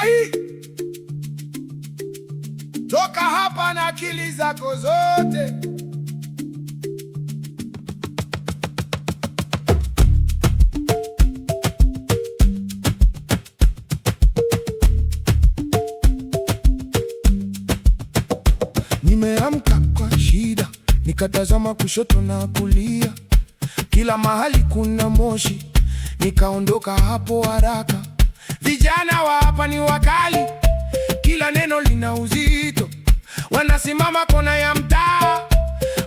Ai! Toka hapa na akili zako zote. Nimeamka kwa shida, nikatazama kushoto na kulia, kila mahali kuna moshi, nikaondoka hapo haraka. Vijana wa hapa ni wakali, kila neno lina uzito, wanasimama kona ya mtaa,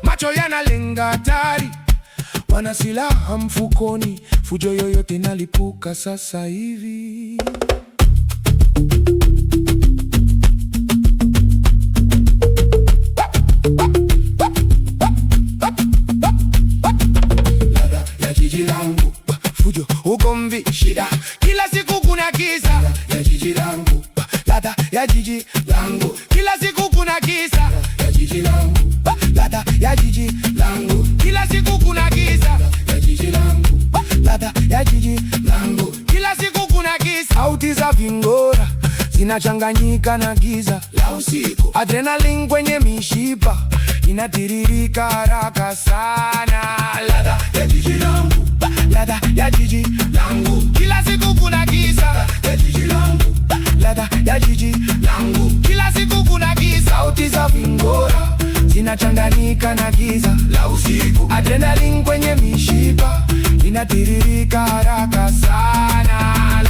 macho yanalenga hatari, wana silaha mfukoni, fujo yoyote inalipuka sasa hivi. Ladha ya jiji langu, fujo, ugomvi, shida, kila siku kuna giza. Ladha ya jiji langu, ladha ya jiji langu, kila siku kuna giza. Ladha ya jiji langu, ladha ya jiji langu, kila siku kuna giza. Ladha ya jiji langu, ladha ya jiji langu, kila siku kuna giza. Sauti za vingora zinachanganyika na giza la usiku, adrenaline kwenye mishipa inatiririka haraka sana. Ladha ya jiji langu, ladha ya jiji langu, kila siku kuna giza. Ladha ya jiji langu, ladha ya jiji langu, kila siku kuna giza. Sauti za vingora zinachanganyika na giza la usiku, adrenaline kwenye mishipa inatiririka haraka sana.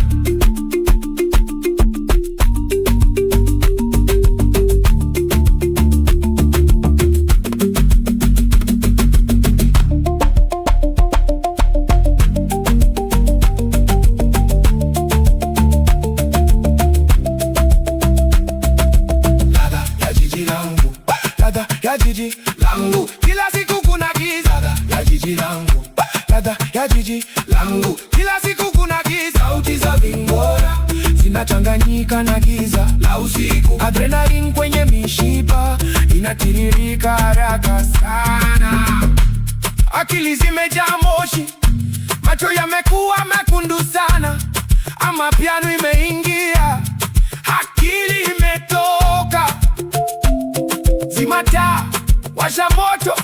Ladha ya jiji langu, kila siku kuna giza. Ladha ya jiji langu, ladha ya jiji langu, kila siku kuna giza. Sauti za vingora zinachanganyika na giza la usiku, adrenaline kwenye mishipa inatiririka haraka sana. Akili zimejaa moshi, macho yamekuwa mekundu sana, ama piano imeingia, akili imetoka. Zima taa, washa moto,